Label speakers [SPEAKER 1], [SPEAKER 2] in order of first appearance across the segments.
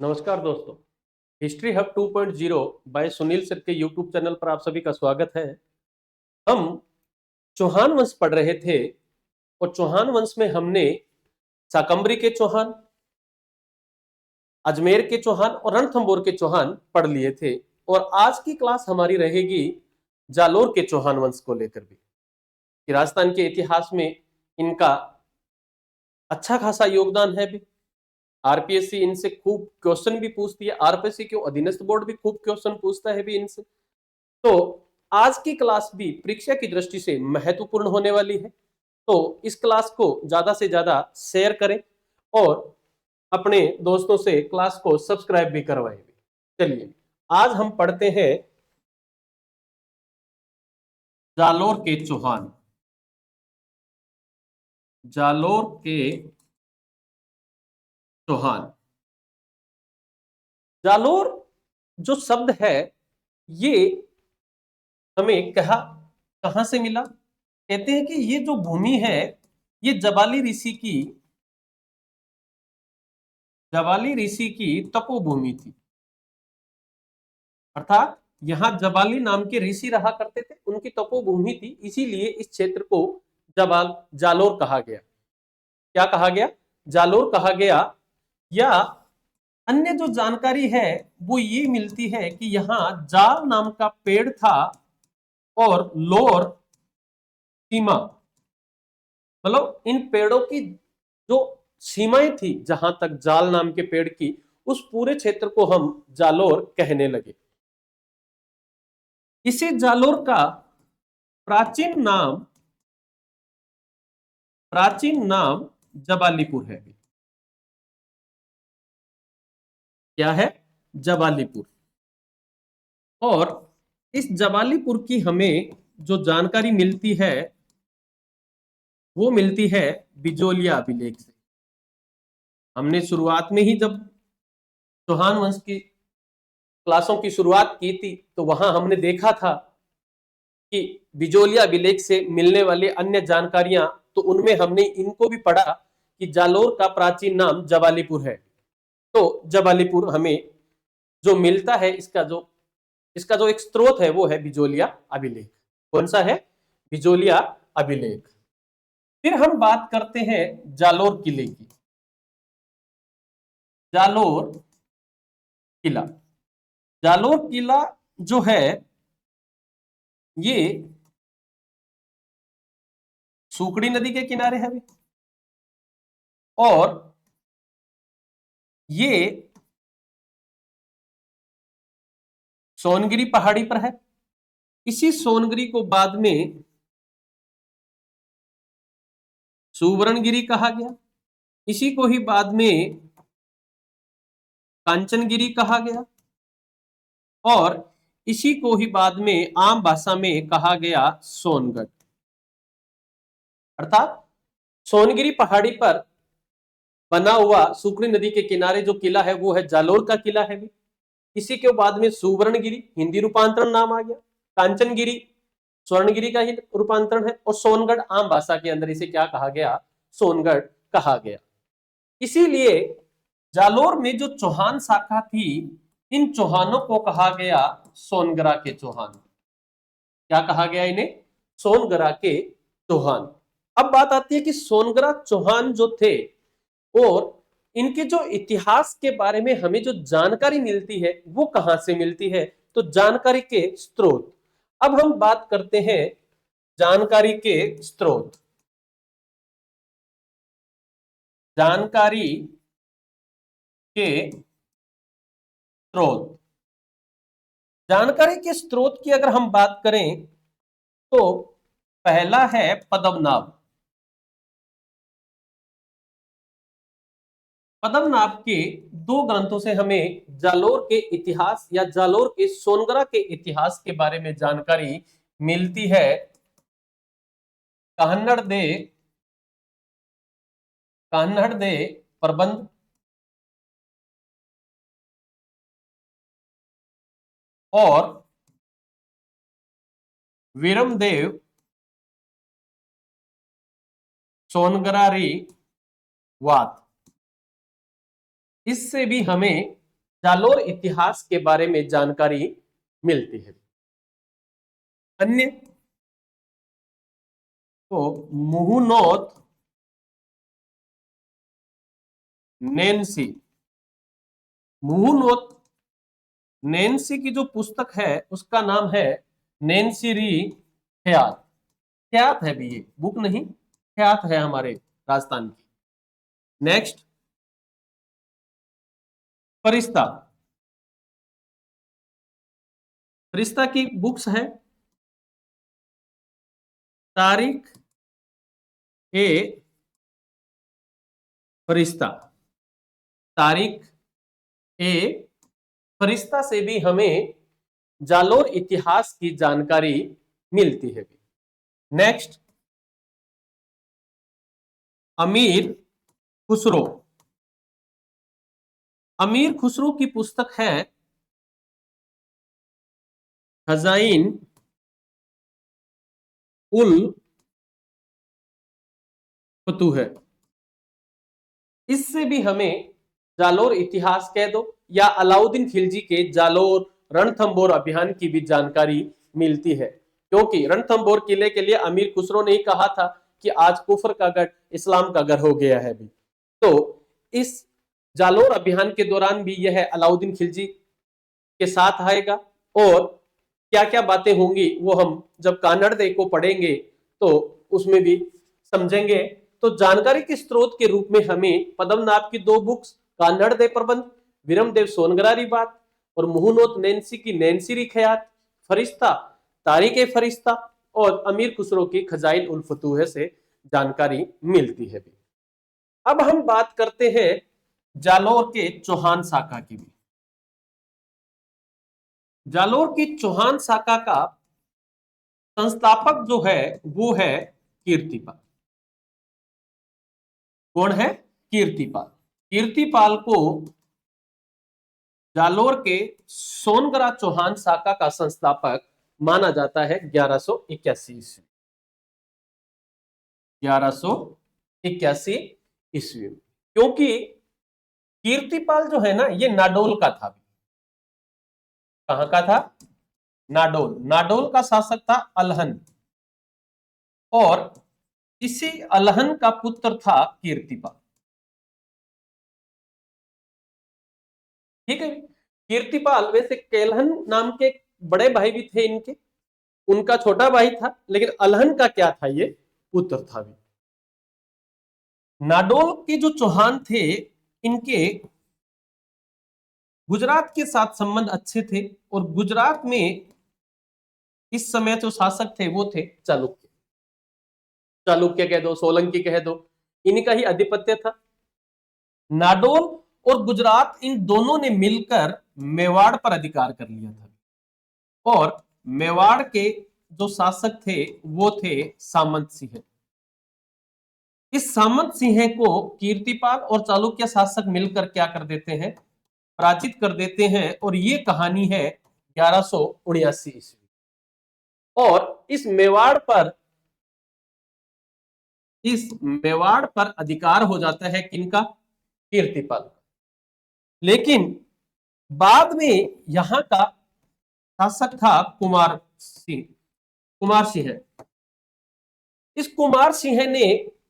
[SPEAKER 1] नमस्कार दोस्तों। History hub 2.0 by Sunil sir के यूट्यूब चैनल पर आप सभी का स्वागत है। हम चौहान वंश पढ़ रहे थे और चौहान वंश में हमने शाकंभरी के चौहान, अजमेर के चौहान और रणथंभौर के चौहान पढ़ लिए थे। और आज की क्लास हमारी रहेगी जालोर के चौहान वंश को लेकर भी, कि राजस्थान के इतिहास में इनका अच्छा खासा योगदान है भी। आरपीएससी इनसे खूब क्वेश्चन भी पूछती है, आरपीएससी के अधीनस्थ बोर्ड भी खूब क्वेश्चन पूछता है भी इनसे। तो आज की क्लास भी परीक्षा की दृष्टि से महत्वपूर्ण होने वाली है, तो इस क्लास को ज्यादा से ज्यादा शेयर करें और अपने दोस्तों से क्लास को सब्सक्राइब भी करवाएं। चलिए आज हम पढ़ते हैं जालोर के चौहान। जालोर के चौहान। जालोर जो शब्द है ये हमें कहां से मिला। कहते हैं कि ये जो भूमि है ये जबाली ऋषि की तपोभूमि थी। अर्थात यहां जबाली नाम के ऋषि रहा करते थे, उनकी तपोभूमि थी, इसीलिए इस क्षेत्र को जालोर कहा गया। क्या कहा गया? जालोर कहा गया। या अन्य जो जानकारी है वो ये मिलती है कि यहाँ जाल नाम का पेड़ था और लोर सीमा, मतलब इन पेड़ों की जो सीमाएं थी जहां तक जाल नाम के पेड़ की, उस पूरे क्षेत्र को हम जालोर कहने लगे। इसी जालोर का प्राचीन नाम जबालीपुर है। क्या है? जबालीपुर। और इस जबालीपुर की हमें जो जानकारी मिलती है वो मिलती है बिजोलिया अभिलेख से। हमने शुरुआत में ही जब चौहान वंश की क्लासों की शुरुआत की थी तो वहां हमने देखा था कि बिजोलिया अभिलेख से मिलने वाली अन्य जानकारियां, तो उनमें हमने इनको भी पढ़ा कि जालोर का प्राचीन नाम जबालीपुर है। तो जबालीपुर हमें जो मिलता है, इसका जो एक स्रोत है वो है बिजोलिया अभिलेख। कौन सा है? बिजोलिया अभिलेख। फिर हम बात करते हैं जालोर किले की। जालोर किला। जालोर किला जो है ये सुकड़ी नदी के किनारे है और ये सोनगिरी पहाड़ी पर है। इसी सोनगिरी को बाद में सुवर्णगिरी कहा गया। इसी को ही बाद में कांचनगिरी कहा गया और इसी को ही बाद में आम भाषा में कहा गया सोनगढ़। अर्थात सोनगिरी पहाड़ी पर बना हुआ सुकड़ी नदी के किनारे जो किला है वो है जालोर का किला है भी। इसी के बाद में सुवर्णगिरी हिंदी रूपांतरण नाम आ गया, कांचनगिरी स्वर्णगिरी का ही रूपांतरण है और सोनगढ़ आम भाषा के अंदर इसे क्या कहा गया? सोनगढ़ कहा गया। इसीलिए जालोर में जो चौहान शाखा थी, इन चौहानों को कहा गया सोनगरा के चौहान। क्या कहा गया इन्हें? सोनगरा के चौहान। अब बात आती है कि सोनगरा चौहान जो थे और इनके जो इतिहास के बारे में हमें जो जानकारी मिलती है वो कहां से मिलती है? तो जानकारी के स्रोत। अब हम बात करते हैं जानकारी के स्रोत। जानकारी के स्रोत। जानकारी के स्रोत की अगर हम बात करें तो पहला है पद्मनाभ। पद्मनाभ के दो ग्रंथों से हमें जालोर के इतिहास या जालोर के सोनगरा के इतिहास के बारे में जानकारी मिलती है। कान्हड़ दे प्रबंध और वीरमदेव सोनगरारी वात, इससे भी हमें जालोर इतिहास के बारे में जानकारी मिलती है। अन्य तो मुहुनोत नैन्सी, मुहुनोत नैन्सी की जो पुस्तक है उसका नाम है नैन्सी री ख्यात। ख्यात है भी, ये बुक नहीं, ख्यात है हमारे राजस्थान की। नेक्स्ट फरिश्ता, फरिश्ता की बुक्स है तारीख ए फरिश्ता, तारीख ए फरिश्ता से भी हमें जालोर इतिहास की जानकारी मिलती है। नेक्स्ट अमीर खुसरो, अमीर खुसरो की पुस्तक है खजाइन उल फतूह है। इससे भी हमें जालोर इतिहास कह दो या अलाउद्दीन खिलजी के जालोर रणथंबोर अभियान की भी जानकारी मिलती है, क्योंकि रणथंबोर किले के लिए अमीर खुसरो ने ही कहा था कि आज कुफर का गढ़ इस्लाम का गढ़ हो गया है भी। तो इस जालोर अभियान के दौरान भी यह अलाउद्दीन खिलजी के साथ आएगा, और क्या क्या बातें होंगी वो हम जब कान्हड़ दे को पढ़ेंगे तो उसमें भी समझेंगे। तो जानकारी के स्रोत के रूप में हमें पद्मनाभ की दो बुक्स, कान्हड़ दे प्रबंध, विरमदेव सोनगरारी बात, और मुहुनोत नैन्सी की नैन्सी री ख्यात, फरिश्ता तारीख ए फरिश्ता, और अमीर खुसरो की खजाइल उल फतूह से जानकारी मिलती है। अब हम बात करते हैं जालोर के चौहान साका की भी। जालोर की चौहान साका का संस्थापक जो है वो है कीर्तिपाल। कौन है? कीर्तिपाल। कीर्तिपाल को जालोर के सोनगरा चौहान साका का संस्थापक माना जाता है 1181 ईस्वी, 1181 ईस्वी में, क्योंकि कीर्तिपाल जो है ना ये नाडोल का था। कहां का था? नाडोल। नाडोल का शासक था अलहन, और इसी अलहन का पुत्र था कीर्तिपाल। ठीक है। कीर्तिपाल वैसे केलहन नाम के बड़े भाई भी थे इनके, उनका छोटा भाई था, लेकिन अलहन का क्या था? ये पुत्र था भी। नाडोल के जो चौहान थे इनके गुजरात के साथ संबंध अच्छे थे, और गुजरात में इस समय जो शासक थे वो थे चालुक्य। चालुक्य कह दो, सोलंकी कह दो, इनका ही आधिपत्य था। नाडोल और गुजरात इन दोनों ने मिलकर मेवाड़ पर अधिकार कर लिया था, और मेवाड़ के जो शासक थे वो थे सामंत सिंह। इस सामंत सिंह को कीर्तिपाल और चालुक्य शासक मिलकर क्या कर देते हैं? पराजित कर देते हैं, और ये कहानी है 1179 ईस्वी। और इस मेवाड़ पर अधिकार हो जाता है किनका? कीर्तिपाल। लेकिन बाद में यहां का शासक था कुमार सिंह। कुमार सिंह, इस कुमार सिंह ने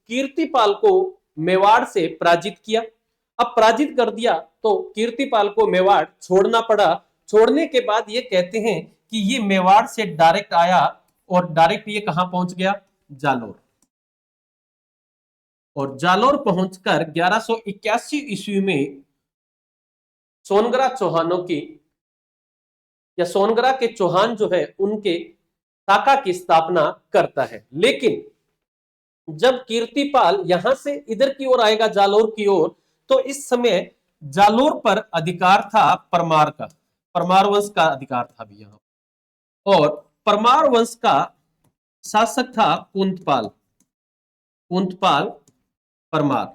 [SPEAKER 1] कीर्तिपाल को मेवाड़ से पराजित किया। अब पराजित कर दिया तो कीर्तिपाल को मेवाड़ छोड़ना पड़ा। छोड़ने के बाद ये कहते हैं कि ये मेवाड़ से डायरेक्ट आया, और डायरेक्ट ये कहां पहुंच गया? जालोर। और जालोर पहुंचकर 1181 ईस्वी में सोनगरा चौहानों की, या सोनगरा के चौहान जो है उनके शाखा की स्थापना करता है। लेकिन जब कीर्तिपाल यहां से इधर की ओर आएगा, जालोर की ओर, तो इस समय जालोर पर अधिकार था परमार का। परमार वंश का अधिकार था भी यहां, और परमार वंश का शासक था कुंतपाल। कुंतपाल परमार।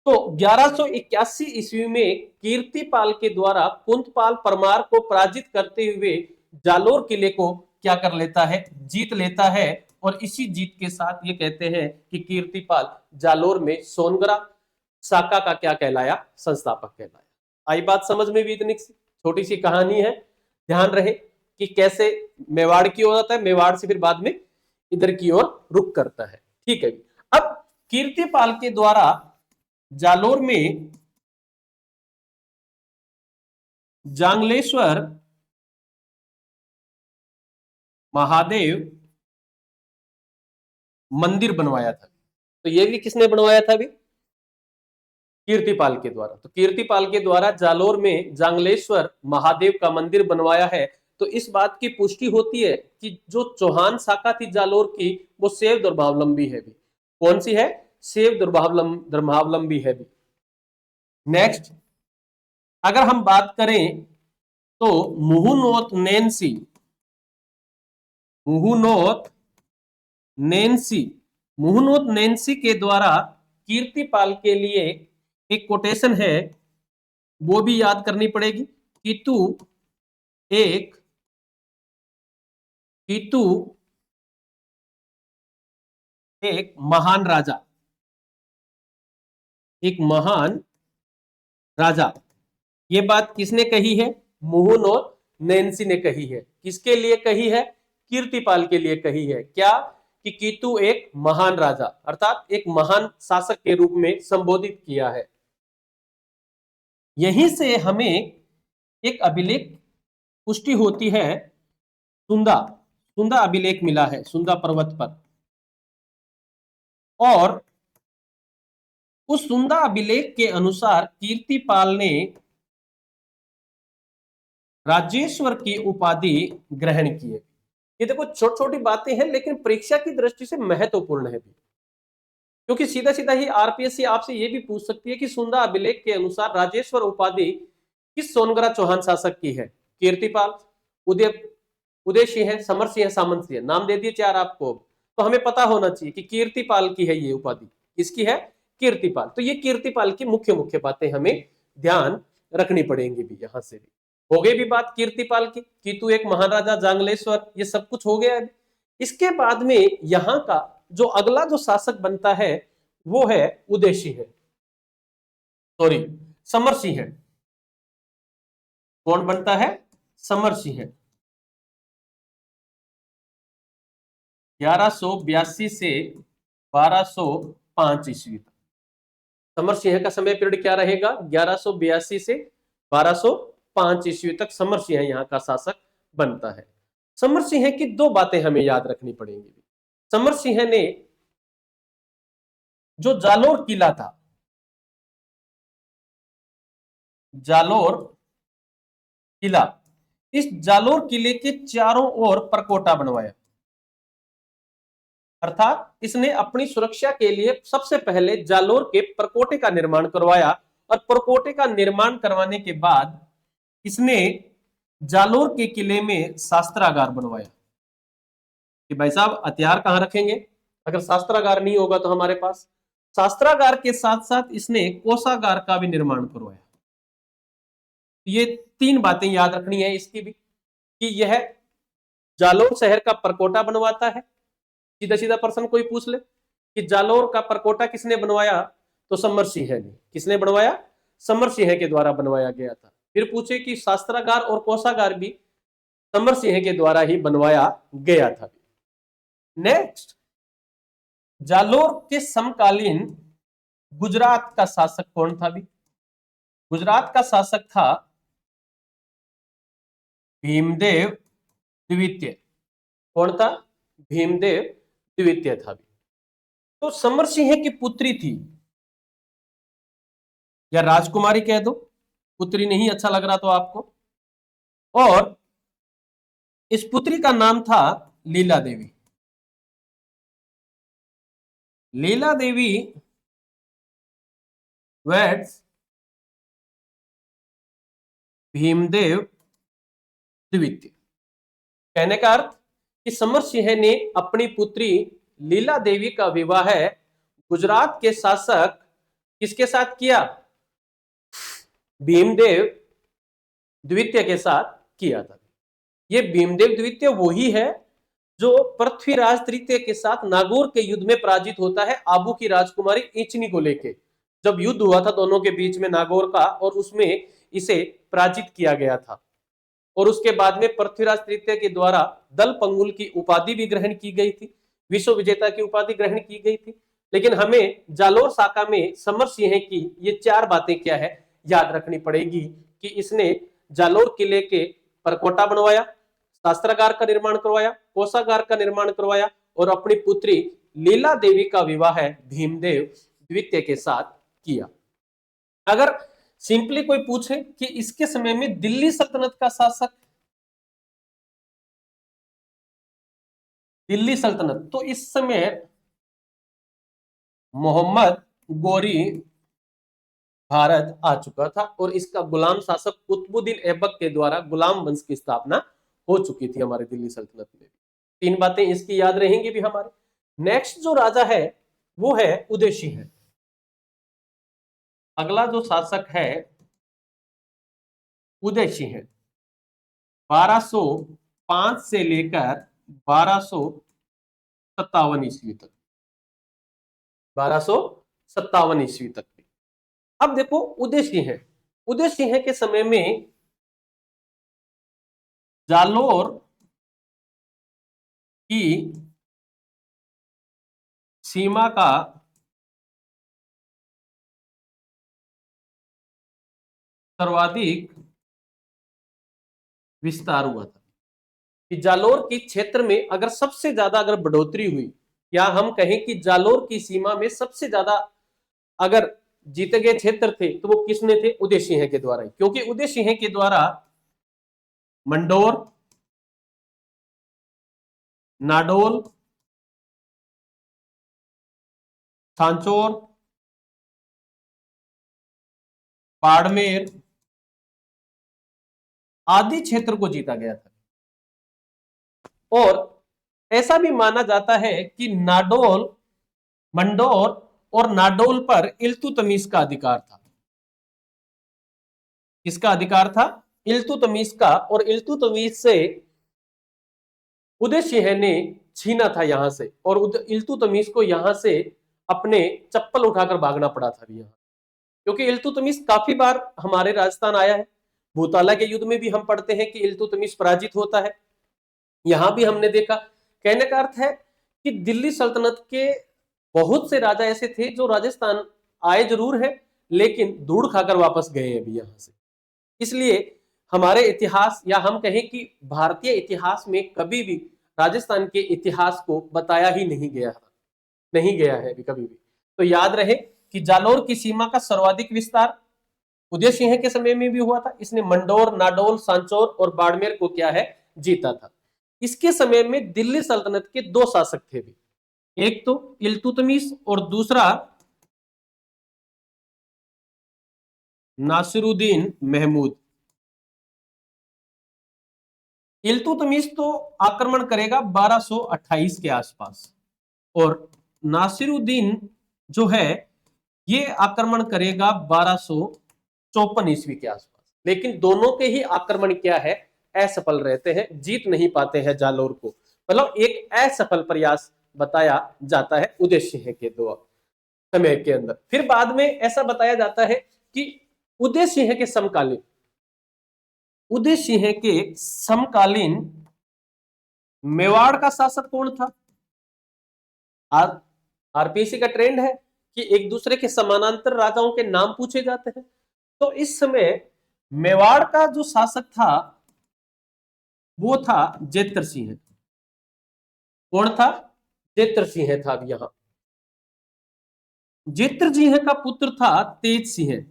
[SPEAKER 1] तो 1181 ईस्वी में कीर्तिपाल के द्वारा कुंतपाल परमार को पराजित करते हुए जालोर किले को क्या कर लेता है? जीत लेता है। और इसी जीत के साथ ये कहते हैं कि कीर्तिपाल जालोर में सोनगरा शाखा का क्या कहलाया? संस्थापक कहलाया। आई बात समझ में भी? इतनी छोटी सी कहानी है, ध्यान रहे कि कैसे मेवाड़ की ओर आता है, मेवाड़ से फिर बाद में इधर की ओर रुख करता है। ठीक है। अब कीर्तिपाल के द्वारा जालोर में जांगलेश्वर महादेव मंदिर बनवाया था। तो ये भी किसने बनवाया था अभी? कीर्तिपाल के द्वारा। तो कीर्तिपाल के द्वारा जालोर में जांगलेश्वर महादेव का मंदिर बनवाया है। तो इस बात की पुष्टि होती है कि जो चौहान शाखा थी जालोर की, वो शैव धर्मावलंबी है भी। कौन सी है? शैव धर्मावलंबी है भी। नेक्स्ट, अगर हम बात करें तो मुहुनोत नैन्सी के द्वारा कीर्तिपाल के लिए एक कोटेशन है, वो भी याद करनी पड़ेगी कि तू एक महान राजा। ये बात किसने कही है? मुहुन और नैन्सी ने कही है। किसके लिए कही है? कीर्तिपाल के लिए कही है। क्या? कि कीतु एक महान राजा, अर्थात एक महान शासक के रूप में संबोधित किया है। यहीं से हमें एक अभिलेख पुष्टि होती है, सुंदा अभिलेख मिला है सुंदा पर्वत पर। और उस सुंदा अभिलेख के अनुसार कीर्तिपाल ने राजेश्वर की उपाधि ग्रहण की है। ये देखो छोटी छोटी बातें हैं, लेकिन परीक्षा की दृष्टि से महत्वपूर्ण है भी, क्योंकि सीधा सीधा ही आरपीएससी आपसे ये भी पूछ सकती है कि सुंदा अभिलेख के अनुसार राजेश्वर उपाधि किस सोनगरा चौहान शासक की है? कीर्तिपाल, उदय सिंह है, समर सिंह है, सामंत सिंह है। नाम दे दिए चार आपको। तो हमें पता होना चाहिए कि कीर्तिपाल की है ये उपाधि। किसकी है? कीर्तिपाल। तो ये कीर्तिपाल की मुख्य बातें हमें ध्यान रखनी पड़ेंगी भी। यहां से भी हो गई भी बात कीर्तिपाल की कि तू एक महाराजा जांगलेश्वर, ये सब कुछ हो गया है। इसके बाद में यहां का जो अगला जो शासक बनता है वो है उदय सिंह है, सॉरी समर सिंह है। कौन बनता है? समर सिंह है। 1182 से 1205 ईस्वी तक समर सिंह का समय पीरियड क्या रहेगा? 1182 से 1205 ईस्वी तक समर सिंह यहाँ का शासक बनता है। समर सिंह की दो बातें हमें याद रखनी पड़ेंगी। समर सिंह ने जो जालोर किला था, जालोर किला, इस जालोर किले के चारों ओर परकोटा बनवाया। अर्थात इसने अपनी सुरक्षा के लिए सबसे पहले जालोर के परकोटे का निर्माण करवाया, और परकोटे का निर्माण करवाने के बाद इसने जालोर के किले में शास्त्रागार बनवाया कि भाई साहब हथियार कहां रखेंगे? अगर शास्त्रागार नहीं होगा तो हमारे पास। शास्त्रागार के साथ साथ इसने कोषागार का भी निर्माण करवाया। ये तीन बातें याद रखनी है इसकी भी, कि यह जालोर शहर का परकोटा बनवाता है। सीधा सीधा प्रश्न कोई पूछ ले कि जालोर का परकोटा किसने बनवाया? तो समर सिंह ने। किसने बनवाया? समर सिंह के द्वारा बनवाया गया था। फिर पूछे कि शास्त्रागार और कोषागार भी समर सिंह के द्वारा ही बनवाया गया था। नेक्स्ट, जालोर के समकालीन गुजरात का शासक कौन था भी? गुजरात का शासक था भीमदेव द्वितीय। कौन था? भीमदेव द्वितीय था भी। तो समर सिंह की पुत्री थी, या राजकुमारी कह दो, पुत्री नहीं अच्छा लग रहा तो आपको, और इस पुत्री का नाम था लीला देवी। लीला देवी वेड्स भीमदेव द्वितीय। कहने का अर्थ कि समर सिंह ने अपनी पुत्री लीला देवी का विवाह गुजरात के शासक किसके साथ किया? भीमदेव द्वितीय के साथ किया था। ये भीमदेव द्वितीय वही है जो पृथ्वीराज तृतीय के साथ नागौर के युद्ध में पराजित होता है आबू की राजकुमारी इचनी को लेके। जब युद्ध हुआ था दोनों के बीच में नागौर का, और उसमें इसे पराजित किया गया था। और उसके बाद में पृथ्वीराज तृतीय के द्वारा दल पंगुल की उपाधि भी ग्रहण की गई थी, विश्व विजेता की उपाधि ग्रहण की गई थी। लेकिन हमें जालोर शाखा में समर सिंह की ये 4 बातें क्या है याद रखनी पड़ेगी कि इसने जालोर किले के परकोटा बनवाया, शास्त्रागार का निर्माण करवाया, कोषागार का निर्माण करवाया और अपनी पुत्री लीला देवी का विवाह भीमदेव द्वितीय के साथ किया। अगर सिंपली कोई पूछे कि इसके समय में दिल्ली सल्तनत का शासक, दिल्ली सल्तनत, तो इस समय मोहम्मद गोरी भारत आ चुका था और इसका गुलाम शासक कुतुबुद्दीन ऐबक के द्वारा गुलाम वंश की स्थापना हो चुकी थी हमारे दिल्ली सल्तनत में। 3 बातें इसकी याद रहेंगी भी हमारे। नेक्स्ट जो राजा है वो है उदय सिंह। अगला जो शासक है उदय सिंह, 1205 से लेकर 1257 ईस्वी तक, 1257 ईस्वी तक। अब देखो उदय सिंह के समय में जालोर की सीमा का सर्वाधिक विस्तार हुआ था कि जालोर के क्षेत्र में अगर सबसे ज्यादा अगर बढ़ोतरी हुई, या हम कहें कि जालोर की सीमा में सबसे ज्यादा अगर जीते गए क्षेत्र थे तो वो किसने थे? उदय सिंह के द्वारा, क्योंकि उदय सिंह के द्वारा मंडोर, नाडोल, सांचौर, बाड़मेर आदि क्षेत्र को जीता गया था। और ऐसा भी माना जाता है कि नाडोल, मंडोर और नाडोल पर इल्तुतमिश का अधिकार था। किसका अधिकार था? इल्तुतमिश का। और इल्तुतमिश से उदय सिंह ने छीना था यहां से, और इल्तुतमिश को यहां से अपने चप्पल उठाकर भागना पड़ा था भी यहां, क्योंकि इल्तुतमिश काफी बार हमारे राजस्थान आया है। भूताला के युद्ध में भी हम पढ़ते हैं कि इल्तुतमिश पराजित होता है। यहां भी हमने देखा। कहने का अर्थ है कि दिल्ली सल्तनत के बहुत से राजा ऐसे थे जो राजस्थान आए जरूर है लेकिन धूड़ खाकर वापस गए हैं अभी यहां से। इसलिए हमारे इतिहास, या हम कहें कि भारतीय इतिहास में कभी भी राजस्थान के इतिहास को बताया ही नहीं गया है अभी कभी भी। तो याद रहे कि जालोर की सीमा का सर्वाधिक विस्तार उदय सिंह के समय में भी हुआ था। इसने मंडोर, नाडोल, सांचौर और बाड़मेर को क्या है जीता था। इसके समय में दिल्ली सल्तनत के 2 शासक थे भी, एक तो इल्तुतमिश और दूसरा नासिरुद्दीन महमूद। इल्तुतमिश तो आक्रमण करेगा 1228 के आसपास, और नासिरुद्दीन जो है ये आक्रमण करेगा 1254 ईस्वी के आसपास। लेकिन दोनों के ही आक्रमण क्या है असफल रहते हैं, जीत नहीं पाते हैं जालोर को। मतलब एक असफल प्रयास बताया जाता है उदय सिंह के दो समय के अंदर। फिर बाद में ऐसा बताया जाता है कि उदय सिंह के समकालीन मेवाड़ का शासक कौन था? आरपीसी का ट्रेंड है कि एक दूसरे के समानांतर राजाओं के नाम पूछे जाते हैं। तो इस समय मेवाड़ का जो शासक था वो था जेत्र सिंह। कौन था? जेत्र सिंह था। अब यहां जेत्र सिंह का पुत्र था तेज सिंह।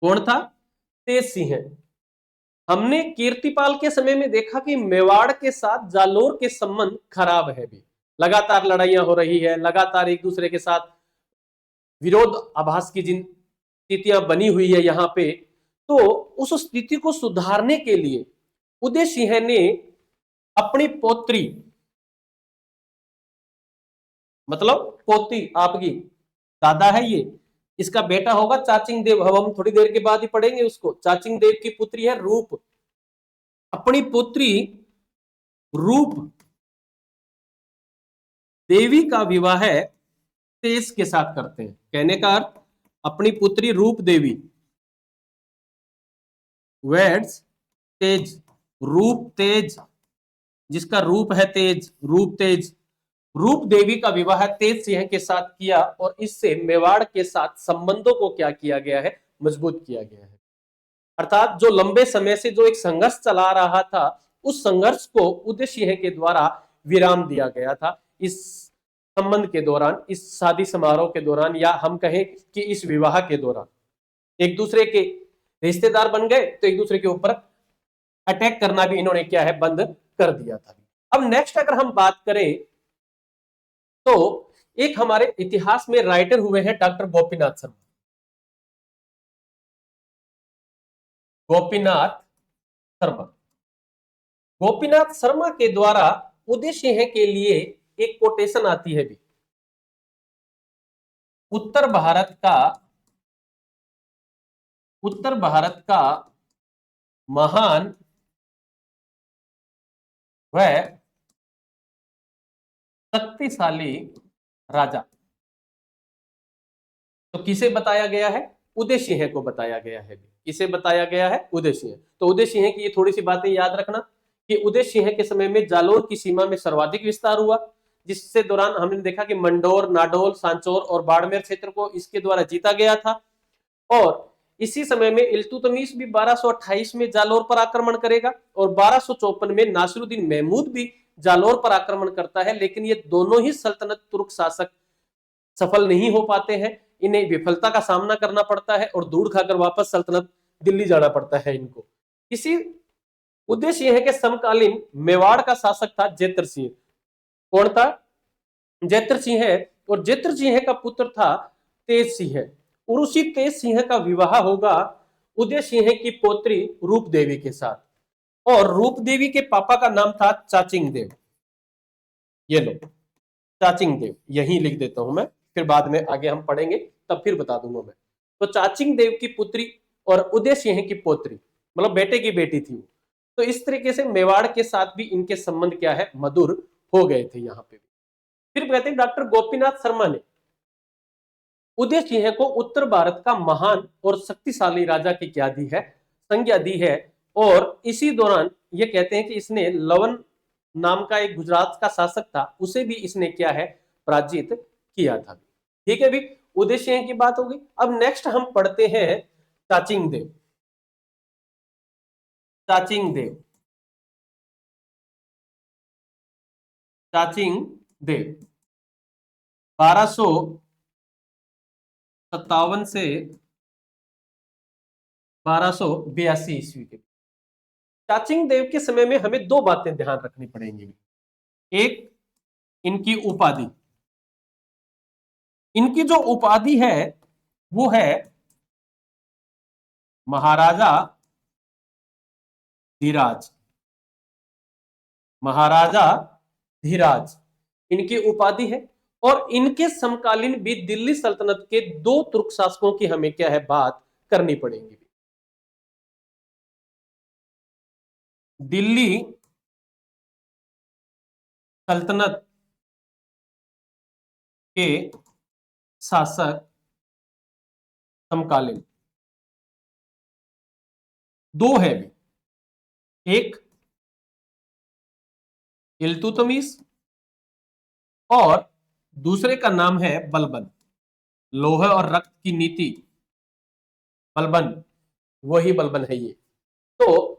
[SPEAKER 1] कौन था? तेज सिंह। हमने कीर्तिपाल के समय में देखा कि मेवाड़ के साथ जालोर के संबंध खराब है भी, लगातार लड़ाइयां हो रही है, लगातार एक दूसरे के साथ विरोध आभास की जिन स्थितियां बनी हुई है यहां पे। तो उस स्थिति को सुधारने के लिए उदय सिंह ने अपनी पौत्री, मतलब पोती आपकी, दादा है ये, इसका बेटा होगा चाचिंग देव। अब हम थोड़ी देर के बाद ही पढ़ेंगे उसको। चाचिंग देव की पुत्री है रूप। अपनी पुत्री रूप देवी का विवाह तेज के साथ करते हैं। कहने का अर्थ अपनी पुत्री रूप देवी, वेड्स तेज, रूप तेज, जिसका रूप है तेज, रूप तेज, रूप देवी का विवाह तेज सिंह के साथ किया और इससे मेवाड़ के साथ संबंधों को क्या किया गया है, मजबूत किया गया है। अर्थात जो लंबे समय से जो एक संघर्ष चला रहा था, उस संघर्ष को उदय सिंह के द्वारा विराम दिया गया था इस संबंध के दौरान, इस शादी समारोह के दौरान, या हम कहें कि इस विवाह के दौरान। एक दूसरे के रिश्तेदार बन गए तो एक दूसरे के ऊपर अटैक करना भी इन्होंने क्या है, बंद कर दिया था। अब नेक्स्ट अगर हम बात करें तो एक हमारे इतिहास में राइटर हुए हैं डॉक्टर गोपीनाथ शर्मा। गोपीनाथ शर्मा, गोपीनाथ शर्मा के द्वारा उदय सिंह के लिए एक कोटेशन आती है भी, उत्तर भारत का महान व शक्तिशाली राजा। तो किसे बताया गया है, उदय सिंह को बताया गया है। किसे बताया गया है, उदय सिंह। तो उदय सिंह की ये थोड़ी सी बातें याद रखना कि उदय सिंह के समय में जालोर की सीमा में सर्वाधिक विस्तार हुआ, जिससे दौरान हमने देखा कि मंडोर, नाडोल, सांचौर और बाड़मेर क्षेत्र को इसके द्वारा जीता गया था। और इसी समय में इल्तुतमिश भी 1228 में जालोर पर आक्रमण करेगा और 1254 में नासिरुद्दीन महमूद भी जालोर पर आक्रमण करता है, लेकिन ये दोनों ही सल्तनत तुर्क शासक सफल नहीं हो पाते हैं, इन्हें विफलता का सामना करना पड़ता है और दूर खाकर वापस सल्तनत दिल्ली जाना पड़ता है इनको। इसी उदय सिंह के समकालीन मेवाड़ का शासक था जेतर सिंह। कौन था, जेतर सिंह। और जेतर सिंह का पुत्र था तेज सिंह, और उसी तेज सिंह का विवाह होगा उदय सिंह की पोत्री रूप देवी के साथ। और रूप देवी के पापा का नाम था चाचिंग देव। ये लो, चाचिंग देव यही लिख देता हूं मैं, फिर बाद में आगे हम पढ़ेंगे तब फिर बता दूंगा मैं। तो चाचिंग देव की पुत्री और उदय सिंह की पोत्री, मतलब बेटे की बेटी थी वो। तो इस तरीके से मेवाड़ के साथ भी इनके संबंध क्या है, मधुर हो गए थे यहाँ पे। फिर कहते हैं डॉक्टर गोपीनाथ शर्मा ने उदय सिंह को उत्तर भारत का महान और शक्तिशाली राजा की क्या दी है, संज्ञा दी है। और इसी दौरान ये कहते हैं कि इसने लवन नाम का एक गुजरात का शासक था, उसे भी इसने क्या है, पराजित किया था। ठीक है भी, उदय सिंह की बात होगी। अब नेक्स्ट हम पढ़ते हैं चाचिंग देव। चाचिंग देव, चाचिंग देव 1257 से 1282 ईस्वी के। चाचिंग देव के समय में हमें दो बातें ध्यान रखनी पड़ेंगी। एक, इनकी उपाधि। इनकी जो उपाधि है वो है महाराजा धीराज। महाराजा धीराज इनकी उपाधि है। और इनके समकालीन भी दिल्ली सल्तनत के दो तुर्क शासकों की हमें क्या है, बात करनी पड़ेगी। दिल्ली सल्तनत के शासक समकालीन दो है भी, एक इल्तुतमिश और दूसरे का नाम है बलबन। लोहे और रक्त की नीति, बलबन, वही बलबन है ये। तो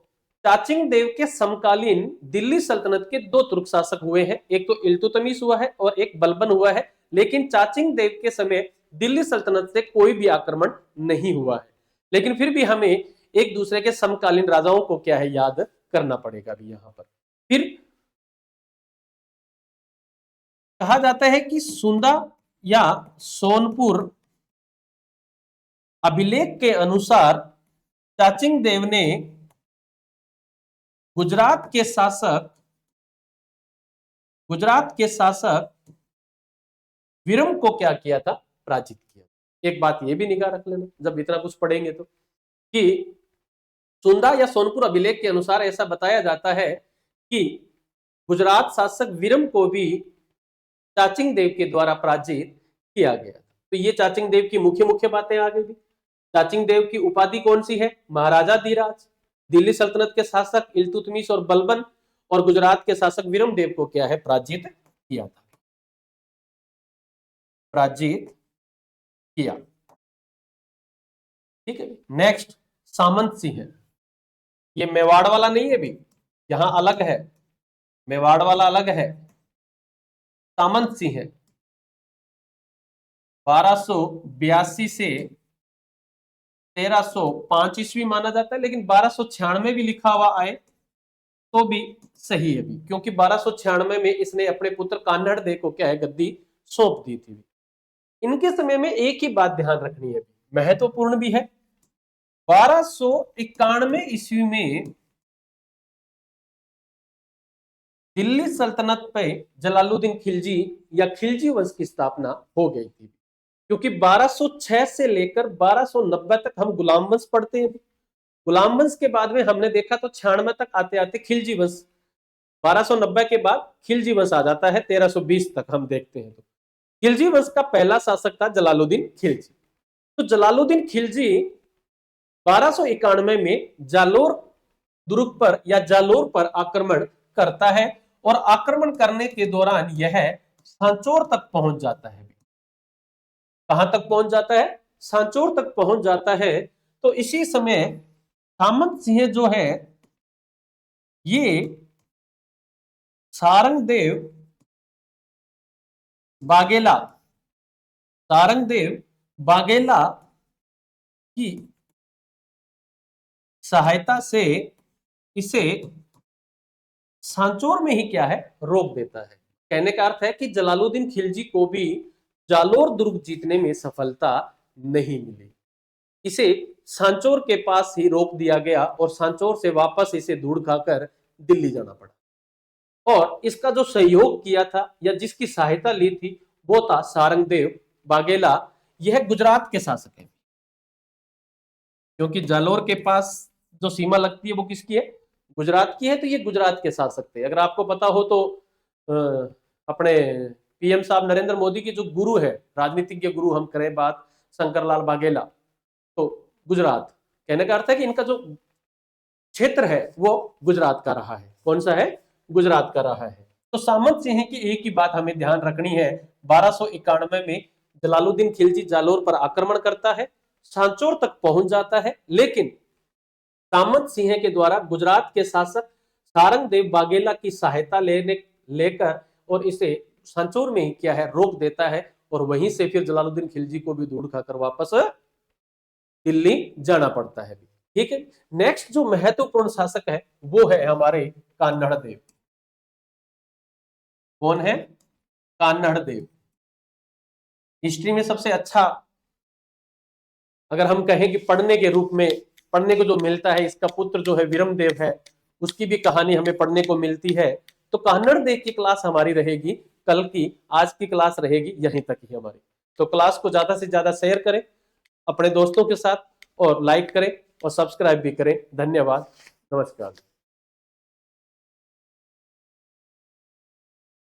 [SPEAKER 1] चाचिंग देव के समकालीन दिल्ली सल्तनत के दो तुर्क शासक हुए हैं, एक तो इल्तुतमिश हुआ है और एक बलबन हुआ है। लेकिन चाचिंग देव के समय दिल्ली सल्तनत से कोई भी आक्रमण नहीं हुआ है। लेकिन फिर भी हमें एक दूसरे के समकालीन राजाओं को क्या है, याद करना पड़ेगा भी यहां पर। फिर कहा जाता है कि सुंदा या सोनपुर अभिलेख के अनुसार चाचिंग देव ने गुजरात के शासक विरम को क्या किया था, पराजित किया। एक बात ये भी निगाह रख लेना जब इतना कुछ पढ़ेंगे तो, कि सुंदा या सोनपुर अभिलेख के अनुसार ऐसा बताया जाता है कि गुजरात शासक विरम को भी चाचिंग देव के द्वारा पराजित किया गया। तो ये चाचिंग देव की मुख्य मुख्य बातें आ गई। चाचिंग देव की उपाधि कौन सी है? महाराजा धीराज। दिल्ली सल्तनत के शासक इल्तुतमिश और बलबन और गुजरात के शासक विरमदेव को क्या है? पराजित किया था, पराजित किया। ठीक है। नेक्स्ट सामंत सिंह है। ये मेवाड़ वाला नहीं है भी, यहां अलग है, मेवाड़ वाला अलग है। सामंत सिंह है 1282 से 1305 ईस्वी माना जाता है, लेकिन 1296 भी लिखा हुआ आए तो भी सही है भी, क्योंकि 1296 में इसने अपने पुत्र कान्हड़ देव को क्या है? गद्दी सौंप दी थी। इनके समय में एक ही बात ध्यान रखनी है, महत्वपूर्ण भी है। 1291 ईस्वी में दिल्ली सल्तनत पे जलालुद्दीन खिलजी या खिलजी वंश की स्थापना हो गई थी, क्योंकि 1206 से लेकर 1290 तक हम गुलाम वंश पढ़ते हैं। गुलाम वंश के बाद में हमने देखा तो 96 तक आते आते खिलजी वंश, 1290 के बाद खिलजी वंश आ जाता है, 1320 तक हम देखते हैं। तो खिलजी वंश का पहला शासक था जलालुद्दीन खिलजी। तो जलालुद्दीन खिलजी 1291 में जालोर दुर्ग पर या जालोर पर आक्रमण करता है, और आक्रमण करने के दौरान यह सांचौर तक पहुंच जाता है। कहां तक पहुंच जाता है? सांचौर तक पहुंच जाता है। तो इसी समय सामंत सिंह जो है ये सारंगदेव बाघेला, सारंगदेव बाघेला की सहायता से इसे सांचौर में ही क्या है? रोक देता है। कहने का अर्थ है कि जलालुद्दीन खिलजी को भी जालोर दुर्ग जीतने में सफलता नहीं मिली, इसे सांचौर के पास ही रोक दिया गया और सांचौर से वापस इसे धूड़ खाकर दिल्ली जाना पड़ा। और इसका जो सहयोग किया था या जिसकी सहायता ली थी वो था सारंगदेव बाघेला। यह गुजरात के शासक है, क्योंकि जालोर के पास जो सीमा लगती है वो किसकी है? गुजरात की है। तो ये गुजरात के शासक थे। अगर आपको पता हो तो अपने पीएम साहब नरेंद्र मोदी के जो गुरु है, राजनीतिक के गुरु हम करें बात, शंकरलाल बाघेला, तो गुजरात, कहने का अर्थ है कि इनका जो क्षेत्र है वो गुजरात का रहा है। कौन सा है? गुजरात का रहा है। तो सामंत सिंह की एक ही बात हमें ध्यान रखनी है, 1291 में जलालुद्दीन खिलजी जालोर पर आक्रमण करता है, सांचौर तक पहुंच जाता है, लेकिन सामंत सिंह के द्वारा गुजरात के शासक सारंगदेव बाघेला की सहायता लेकर और इसे सांचौर में ही क्या है? रोक देता है, और वहीं से फिर जलालुद्दीन खिलजी को भी धूड़ खाकर वापस दिल्ली जाना पड़ता है। ठीक है। नेक्स्ट जो महत्वपूर्ण शासक है वो है हमारे कान्हड़ देव। कौन है? कान्हड़ देव। हिस्ट्री में सबसे अच्छा अगर हम कहें कि पढ़ने के रूप में पढ़ने को जो मिलता है, इसका पुत्र जो है विरमदेव है, उसकी भी कहानी हमें पढ़ने को मिलती है। तो कान्हड़ देव की क्लास हमारी रहेगी कल की, आज की क्लास रहेगी यहीं तक ही हमारी। तो क्लास को ज्यादा से ज्यादा शेयर करें अपने दोस्तों के साथ, और लाइक करें और सब्सक्राइब भी करें। धन्यवाद, नमस्कार।